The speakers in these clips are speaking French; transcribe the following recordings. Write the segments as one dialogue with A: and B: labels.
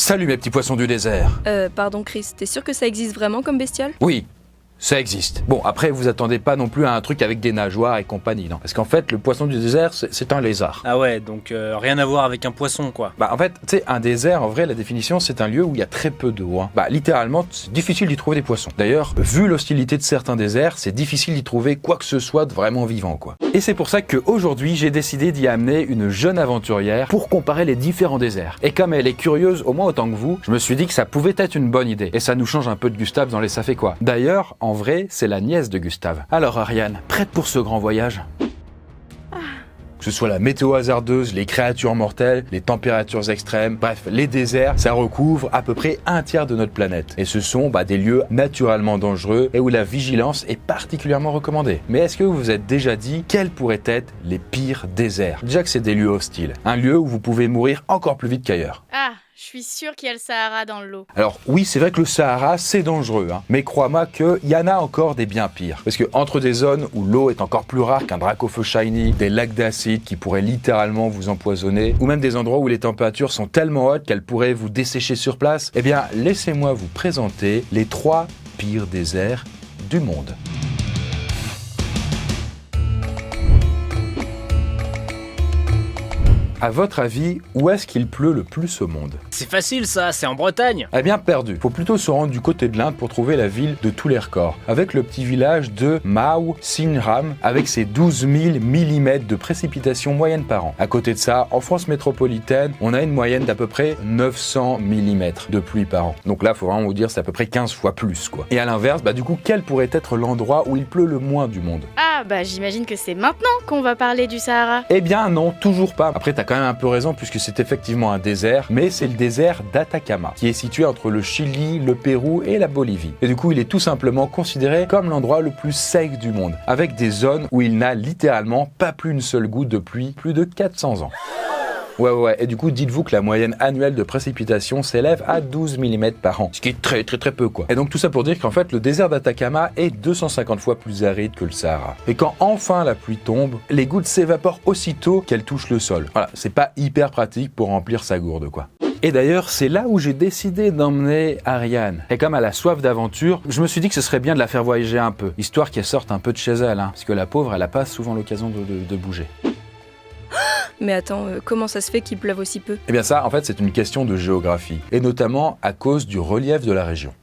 A: Salut mes petits poissons du désert.
B: Pardon Chris, t'es sûr que ça existe vraiment comme bestiole?
A: Oui, ça existe. Bon, après, vous attendez pas non plus à un truc avec des nageoires et compagnie, non. Parce qu'en fait, le poisson du désert, c'est un lézard.
C: Ah ouais, donc rien à voir avec un poisson, quoi.
A: Bah en fait, tu sais, un désert, en vrai, la définition, c'est un lieu où il y a très peu d'eau. Hein. Bah littéralement, c'est difficile d'y trouver des poissons. D'ailleurs, vu l'hostilité de certains déserts, c'est difficile d'y trouver quoi que ce soit de vraiment vivant, quoi. Et c'est pour ça qu'aujourd'hui, j'ai décidé d'y amener une jeune aventurière pour comparer les différents déserts. Et comme elle est curieuse, au moins autant que vous, je me suis dit que ça pouvait être une bonne idée. Et ça nous change un peu de Gustave dans les Ça fait quoi. D'ailleurs, en vrai, c'est la nièce de Gustave. Alors Ariane, prête pour ce grand voyage ? Que ce soit la météo hasardeuse, les créatures mortelles, les températures extrêmes, bref, les déserts, ça recouvre à peu près un tiers de notre planète. Et ce sont des lieux naturellement dangereux et où la vigilance est particulièrement recommandée. Mais est-ce que vous vous êtes déjà dit quels pourraient être les pires déserts ? Déjà que c'est des lieux hostiles, un lieu où vous pouvez mourir encore plus vite qu'ailleurs.
D: Ah, je suis sûre qu'il y a le Sahara dans l'eau.
A: Alors oui, c'est vrai que le Sahara, c'est dangereux, hein, mais crois-moi qu'il y en a encore des bien pires. Parce que entre des zones où l'eau est encore plus rare qu'un Dracofeu shiny, des lacs d'acide qui pourraient littéralement vous empoisonner, ou même des endroits où les températures sont tellement hautes qu'elles pourraient vous dessécher sur place, eh bien, laissez-moi vous présenter les 3 pires déserts du monde. À votre avis, où est-ce qu'il pleut le plus au monde ?
C: C'est facile ça, c'est en Bretagne.
A: Eh bien perdu. Faut plutôt se rendre du côté de l'Inde pour trouver la ville de tous les records, avec le petit village de Mau Sinram, avec ses 12 000 mm de précipitations moyennes par an. À côté de ça, en France métropolitaine, on a une moyenne d'à peu près 900 mm de pluie par an. Donc là, faut vraiment vous dire, c'est à peu près 15 fois plus, quoi. Et à l'inverse, du coup, quel pourrait être l'endroit où il pleut le moins du monde ?
D: Ah, j'imagine que c'est maintenant qu'on va parler du Sahara.
A: Eh bien non, toujours pas. Après, t'as quand même un peu raison puisque c'est effectivement un désert, mais c'est le désert d'Atacama, qui est situé entre le Chili, le Pérou et la Bolivie. Et du coup, il est tout simplement considéré comme l'endroit le plus sec du monde, avec des zones où il n'a littéralement pas plu une seule goutte depuis plus de 400 ans. Ouais, et du coup, dites-vous que la moyenne annuelle de précipitation s'élève à 12 mm par an, ce qui est très peu, quoi. Et donc tout ça pour dire qu'en fait, le désert d'Atacama est 250 fois plus aride que le Sahara. Et quand enfin la pluie tombe, les gouttes s'évaporent aussitôt qu'elles touchent le sol. Voilà, c'est pas hyper pratique pour remplir sa gourde, quoi. Et d'ailleurs, c'est là où j'ai décidé d'emmener Ariane. Et comme elle a soif d'aventure, je me suis dit que ce serait bien de la faire voyager un peu, histoire qu'elle sorte un peu de chez elle, hein, parce que la pauvre, elle a pas souvent l'occasion de bouger.
B: Mais attends, comment ça se fait qu'il pleuve aussi peu?
A: Eh bien ça, en fait, c'est une question de géographie, et notamment à cause du relief de la région.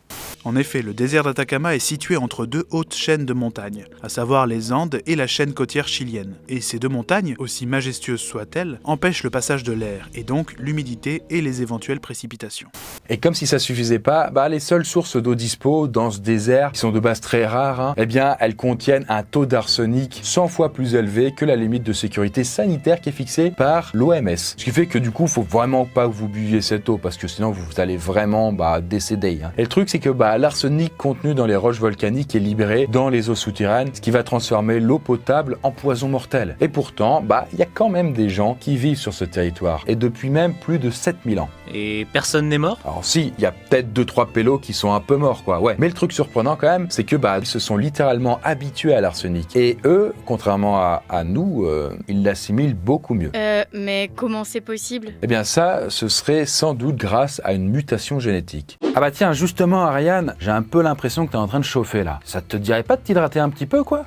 E: En effet, le désert d'Atacama est situé entre 2 hautes chaînes de montagnes, à savoir les Andes et la chaîne côtière chilienne. Et ces 2 montagnes, aussi majestueuses soient-elles, empêchent le passage de l'air, et donc l'humidité et les éventuelles précipitations.
A: Et comme si ça suffisait pas, les seules sources d'eau dispo dans ce désert, qui sont de base très rares, eh bien, elles contiennent un taux d'arsenic 100 fois plus élevé que la limite de sécurité sanitaire qui est fixée par l'OMS. Ce qui fait que du coup, faut vraiment pas que vous buviez cette eau, parce que sinon vous allez vraiment décéder. Hein. Et le truc, c'est que l'arsenic contenu dans les roches volcaniques est libéré dans les eaux souterraines, ce qui va transformer l'eau potable en poison mortel. Et pourtant, il y a quand même des gens qui vivent sur ce territoire, et depuis même plus de 7000 ans.
C: Et personne n'est mort ?
A: Alors si, il y a peut-être 2-3 pélos qui sont un peu morts, quoi, ouais. Mais le truc surprenant quand même, c'est que ils se sont littéralement habitués à l'arsenic. Et eux, contrairement à nous, ils l'assimilent beaucoup mieux.
D: Mais comment c'est possible ?
A: Eh bien ça, ce serait sans doute grâce à une mutation génétique. Ah tiens, justement Ariane, j'ai un peu l'impression que t'es en train de chauffer là. Ça te dirait pas de t'hydrater un petit peu, quoi ?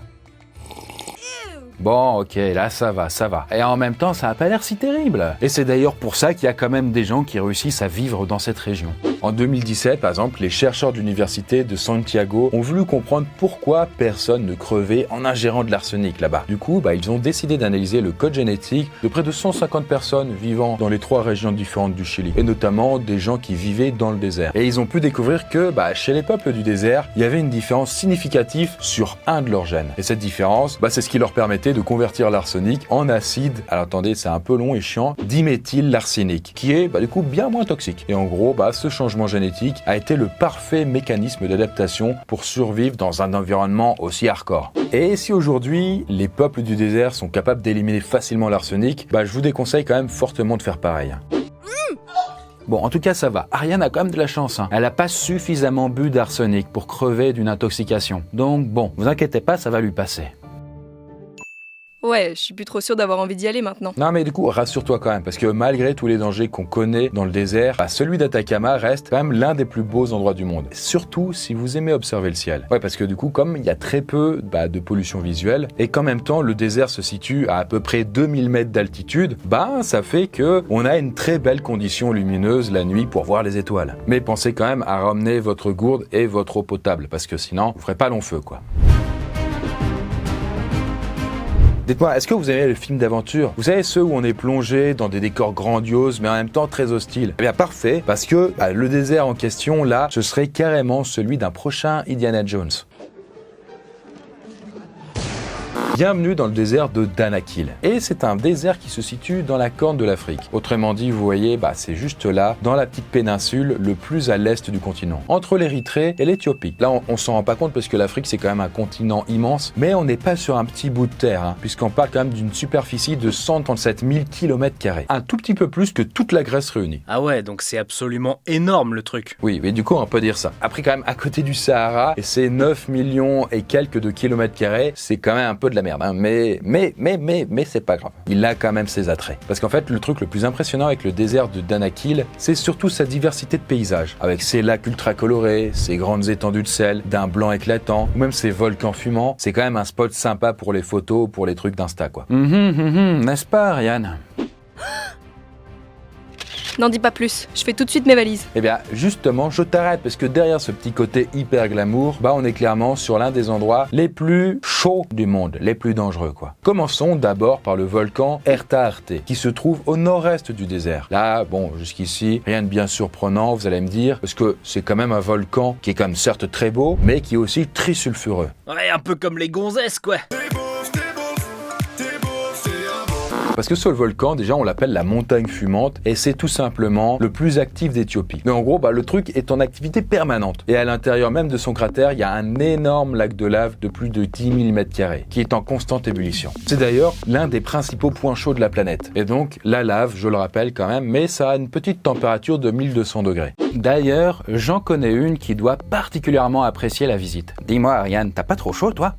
A: Bon, ok, là ça va. Et en même temps, ça n'a pas l'air si terrible. Et c'est d'ailleurs pour ça qu'il y a quand même des gens qui réussissent à vivre dans cette région. En 2017, par exemple, les chercheurs de l'université de Santiago ont voulu comprendre pourquoi personne ne crevait en ingérant de l'arsenic là-bas. Du coup, ils ont décidé d'analyser le code génétique de près de 150 personnes vivant dans les 3 régions différentes du Chili, et notamment des gens qui vivaient dans le désert. Et ils ont pu découvrir que, chez les peuples du désert, il y avait une différence significative sur un de leurs gènes. Et cette différence, c'est ce qui leur permettait de convertir l'arsenic en acide, alors attendez, c'est un peu long et chiant, diméthylarsenic, qui est du coup bien moins toxique. Et en gros, ce changement génétique a été le parfait mécanisme d'adaptation pour survivre dans un environnement aussi hardcore. Et si aujourd'hui, les peuples du désert sont capables d'éliminer facilement l'arsenic, je vous déconseille quand même fortement de faire pareil. Bon, en tout cas, ça va. Ariane a quand même de la chance. Elle n'a pas suffisamment bu d'arsenic pour crever d'une intoxication. Donc bon, vous inquiétez pas, ça va lui passer.
B: Ouais, je suis plus trop sûre d'avoir envie d'y aller maintenant.
A: Non mais du coup, rassure-toi quand même, parce que malgré tous les dangers qu'on connaît dans le désert, celui d'Atacama reste quand même l'un des plus beaux endroits du monde. Surtout si vous aimez observer le ciel. Ouais, parce que du coup, comme il y a très peu de pollution visuelle, et qu'en même temps, le désert se situe à peu près 2000 mètres d'altitude, ça fait que on a une très belle condition lumineuse la nuit pour voir les étoiles. Mais pensez quand même à ramener votre gourde et votre eau potable, parce que sinon, vous ferez pas long feu, quoi. Dites-moi, est-ce que vous aimez les films d'aventure? Vous savez, ceux où on est plongé dans des décors grandioses, mais en même temps très hostiles? Eh bien, parfait, parce que le désert en question, là, ce serait carrément celui d'un prochain Indiana Jones. Bienvenue dans le désert de Danakil. Et c'est un désert qui se situe dans la corne de l'Afrique. Autrement dit, vous voyez, c'est juste là, dans la petite péninsule, le plus à l'est du continent, entre l'Érythrée et l'Éthiopie. Là, on s'en rend pas compte parce que l'Afrique, c'est quand même un continent immense, mais on n'est pas sur un petit bout de terre, puisqu'on parle quand même d'une superficie de 137 000 km². Un tout petit peu plus que toute la Grèce réunie.
C: Ah ouais, donc c'est absolument énorme le truc.
A: Oui, mais du coup, on peut dire ça. Après, quand même, à côté du Sahara, et c'est 9 millions et quelques de kilomètres carrés, c'est quand même un peu de la merde, mais c'est pas grave. Il a quand même ses attraits. Parce qu'en fait, le truc le plus impressionnant avec le désert de Danakil, c'est surtout sa diversité de paysages. Avec ses lacs ultra colorés, ses grandes étendues de sel, d'un blanc éclatant, ou même ses volcans fumants, c'est quand même un spot sympa pour les photos, pour les trucs d'Insta, quoi. N'est-ce pas, Ariane?
B: N'en dis pas plus, je fais tout de suite mes valises.
A: Eh bien, justement, je t'arrête parce que derrière ce petit côté hyper glamour, on est clairement sur l'un des endroits les plus chauds du monde, les plus dangereux, quoi. Commençons d'abord par le volcan Erta Arte, qui se trouve au nord-est du désert. Là, jusqu'ici, rien de bien surprenant, vous allez me dire, parce que c'est quand même un volcan qui est quand même certes très beau, mais qui est aussi très sulfureux.
C: Ouais, un peu comme les gonzesses, quoi.
A: Parce que ce volcan, déjà, on l'appelle la montagne fumante et c'est tout simplement le plus actif d'Éthiopie. Mais en gros, le truc est en activité permanente. Et à l'intérieur même de son cratère, il y a un énorme lac de lave de plus de 10 000 m² qui est en constante ébullition. C'est d'ailleurs l'un des principaux points chauds de la planète. Et donc, la lave, je le rappelle quand même, mais ça a une petite température de 1200 degrés. D'ailleurs, j'en connais une qui doit particulièrement apprécier la visite. Dis-moi, Ariane, t'as pas trop chaud, toi ?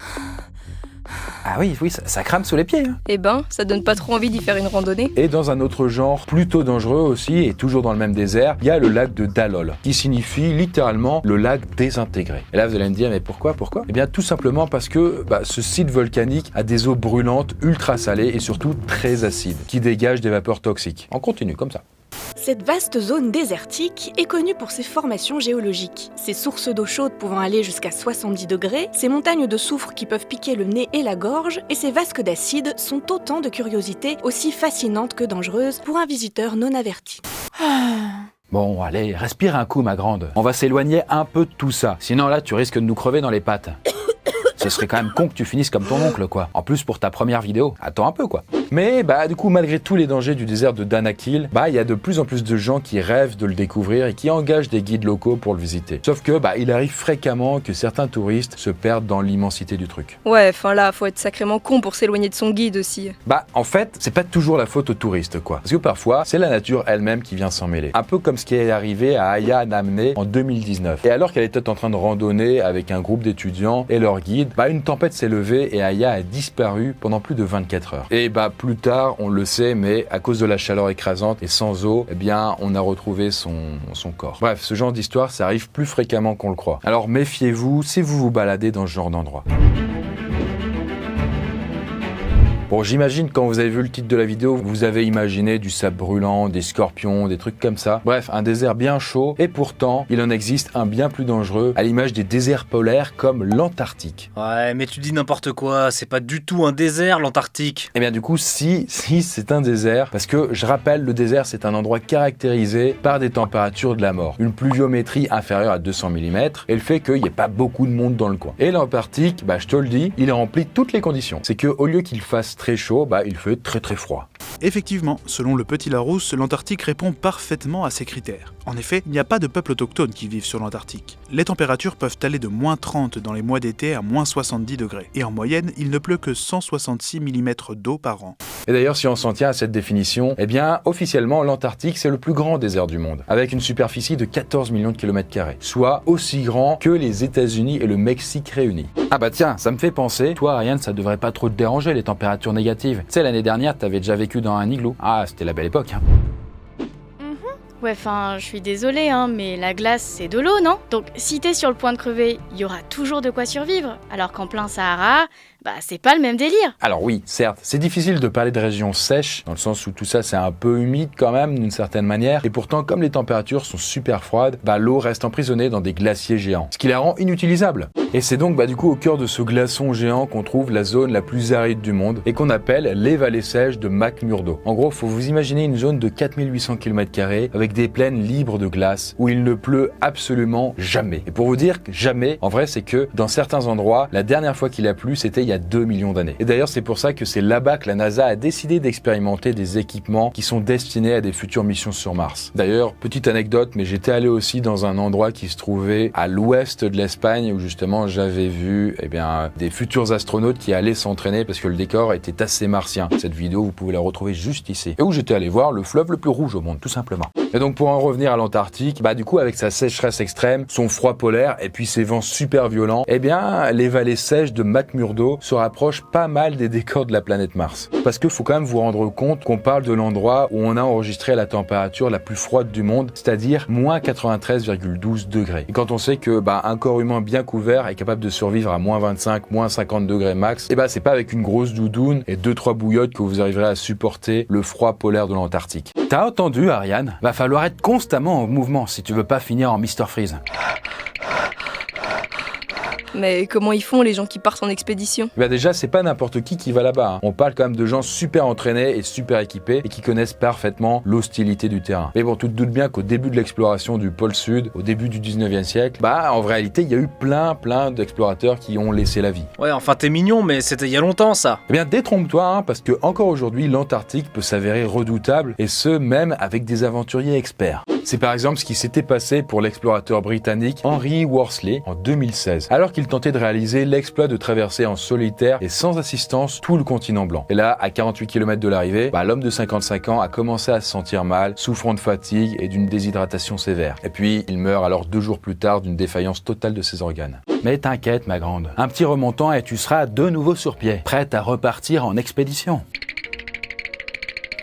A: Ah oui, ça crame sous les pieds.
B: Eh ça donne pas trop envie d'y faire une randonnée.
A: Et dans un autre genre, plutôt dangereux aussi, et toujours dans le même désert, il y a le lac de Dalol, qui signifie littéralement le lac désintégré. Et là, vous allez me dire, mais pourquoi ? Eh bien, tout simplement parce que ce site volcanique a des eaux brûlantes, ultra salées et surtout très acides, qui dégagent des vapeurs toxiques. On continue comme ça.
F: Cette vaste zone désertique est connue pour ses formations géologiques. Ses sources d'eau chaude pouvant aller jusqu'à 70 degrés, ses montagnes de soufre qui peuvent piquer le nez et la gorge, et ses vasques d'acide sont autant de curiosités aussi fascinantes que dangereuses pour un visiteur non averti.
A: Bon, allez, respire un coup, ma grande. On va s'éloigner un peu de tout ça. Sinon, là, tu risques de nous crever dans les pattes. Ce serait quand même con que tu finisses comme ton oncle, quoi. En plus, pour ta première vidéo. Attends un peu, quoi. Mais, du coup, malgré tous les dangers du désert de Danakil, il y a de plus en plus de gens qui rêvent de le découvrir et qui engagent des guides locaux pour le visiter. Sauf que, il arrive fréquemment que certains touristes se perdent dans l'immensité du truc.
B: Ouais, là, faut être sacrément con pour s'éloigner de son guide aussi.
A: En fait, c'est pas toujours la faute aux touristes, quoi. Parce que parfois, c'est la nature elle-même qui vient s'en mêler. Un peu comme ce qui est arrivé à Aya Namne en 2019. Et alors qu'elle était en train de randonner avec un groupe d'étudiants et leur guide, une tempête s'est levée et Aya a disparu pendant plus de 24 heures. Et plus tard, on le sait, mais à cause de la chaleur écrasante et sans eau, on a retrouvé son corps. Bref, ce genre d'histoire, ça arrive plus fréquemment qu'on le croit. Alors méfiez-vous si vous vous baladez dans ce genre d'endroit. Bon, j'imagine quand vous avez vu le titre de la vidéo, vous avez imaginé du sable brûlant, des scorpions, des trucs comme ça. Bref, un désert bien chaud, et pourtant, il en existe un bien plus dangereux, à l'image des déserts polaires comme l'Antarctique.
C: Ouais, mais tu dis n'importe quoi, c'est pas du tout un désert, l'Antarctique.
A: Eh bien du coup, si c'est un désert, parce que, je rappelle, le désert, c'est un endroit caractérisé par des températures de la mort, une pluviométrie inférieure à 200 mm, et le fait qu'il n'y ait pas beaucoup de monde dans le coin. Et l'Antarctique, je te le dis, il remplit toutes les conditions. C'est que au lieu qu'il fasse très chaud, il fait très très froid.
E: Effectivement, selon le Petit Larousse, l'Antarctique répond parfaitement à ces critères. En effet, il n'y a pas de peuples autochtones qui vivent sur l'Antarctique. Les températures peuvent aller de moins 30 dans les mois d'été à moins 70 degrés. Et en moyenne, il ne pleut que 166 mm d'eau par an.
A: Et d'ailleurs, si on s'en tient à cette définition, eh bien, officiellement, l'Antarctique, c'est le plus grand désert du monde, avec une superficie de 14 millions de kilomètres-carrés, soit aussi grand que les États-Unis et le Mexique réunis. Ah bah tiens, ça me fait penser, toi, Ariane, ça devrait pas trop te déranger, les températures négatives. Tu sais, l'année dernière, t'avais déjà vécu dans un igloo. Ah, c'était la belle époque, hein.
D: Ouais, enfin, je suis désolée, hein, mais la glace, c'est de l'eau, non? Donc, si t'es sur le point de crever, il y aura toujours de quoi survivre. Alors qu'en plein Sahara, bah, c'est pas le même délire.
A: Alors oui, certes, c'est difficile de parler de régions sèches, dans le sens où tout ça c'est un peu humide quand même, d'une certaine manière, et pourtant comme les températures sont super froides, bah l'eau reste emprisonnée dans des glaciers géants, ce qui la rend inutilisable. Et c'est donc du coup au cœur de ce glaçon géant qu'on trouve la zone la plus aride du monde, et qu'on appelle les vallées sèches de McMurdo. En gros, faut vous imaginer une zone de 4800 km², avec des plaines libres de glace, où il ne pleut absolument jamais. Et pour vous dire que jamais, en vrai c'est que dans certains endroits, la dernière fois qu'il a plu, c'était il y a 2 millions d'années. Et d'ailleurs, c'est pour ça que c'est là-bas que la NASA a décidé d'expérimenter des équipements qui sont destinés à des futures missions sur Mars. D'ailleurs, petite anecdote, mais j'étais allé aussi dans un endroit qui se trouvait à l'ouest de l'Espagne où justement j'avais vu des futurs astronautes qui allaient s'entraîner parce que le décor était assez martien. Cette vidéo, vous pouvez la retrouver juste ici. Et où j'étais allé voir le fleuve le plus rouge au monde, tout simplement. Et donc pour en revenir à l'Antarctique, du coup avec sa sécheresse extrême, son froid polaire et puis ses vents super violents, les vallées sèches de McMurdo se rapprochent pas mal des décors de la planète Mars. Parce que faut quand même vous rendre compte qu'on parle de l'endroit où on a enregistré la température la plus froide du monde, c'est-à-dire moins 93,12 degrés. Et quand on sait que un corps humain bien couvert est capable de survivre à moins 25, moins 50 degrés max, c'est pas avec une grosse doudoune et 2-3 bouillottes que vous arriverez à supporter le froid polaire de l'Antarctique. T'as entendu, Ariane? Va falloir être constamment en mouvement si tu veux pas finir en Mr. Freeze.
B: Mais comment ils font les gens qui partent en expédition?
A: Déjà, c'est pas n'importe qui va là-bas, hein. On parle quand même de gens super entraînés et super équipés et qui connaissent parfaitement l'hostilité du terrain. Mais bon, tu te doutes bien qu'au début de l'exploration du pôle Sud, au début du 19e siècle, en réalité, il y a eu plein d'explorateurs qui ont laissé la vie.
C: Ouais, enfin t'es mignon, mais c'était il y a longtemps ça.
A: Détrompe-toi, hein, parce que encore aujourd'hui, l'Antarctique peut s'avérer redoutable, et ce, même avec des aventuriers experts. C'est par exemple ce qui s'était passé pour l'explorateur britannique Henry Worsley en 2016, alors qu'il tentait de réaliser l'exploit de traverser en solitaire et sans assistance tout le continent blanc. Et là, à 48 km de l'arrivée, l'homme de 55 ans a commencé à se sentir mal, souffrant de fatigue et d'une déshydratation sévère. Et puis, il meurt alors 2 jours plus tard d'une défaillance totale de ses organes. Mais t'inquiète, ma grande, un petit remontant et tu seras de nouveau sur pied, prête à repartir en expédition.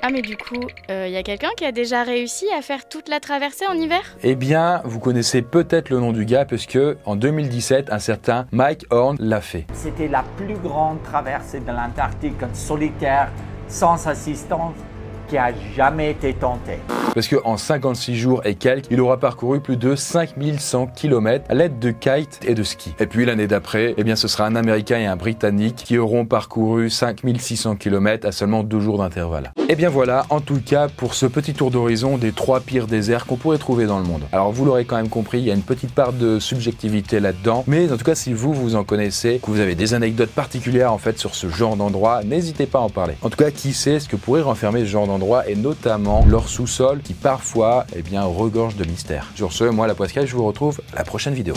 D: Ah, mais du coup, y a quelqu'un qui a déjà réussi à faire toute la traversée en hiver?
A: Vous connaissez peut-être le nom du gars, puisque en 2017, un certain Mike Horn l'a fait.
G: C'était la plus grande traversée de l'Antarctique en solitaire, sans assistance, qui a jamais été tentée.
A: Parce qu'en 56 jours et quelques, il aura parcouru plus de 5100 km à l'aide de kites et de ski. Et puis l'année d'après, ce sera un Américain et un Britannique qui auront parcouru 5600 km à seulement 2 jours d'intervalle. Voilà, en tout cas, pour ce petit tour d'horizon des 3 pires déserts qu'on pourrait trouver dans le monde. Alors vous l'aurez quand même compris, il y a une petite part de subjectivité là-dedans, mais en tout cas, si vous en connaissez, que vous avez des anecdotes particulières sur ce genre d'endroit, n'hésitez pas à en parler. En tout cas, qui sait ce que pourrait renfermer ce genre d'endroit, et notamment leur sous-sol qui parfois regorge de mystères. Sur ce, moi la Poiscaille, je vous retrouve à la prochaine vidéo.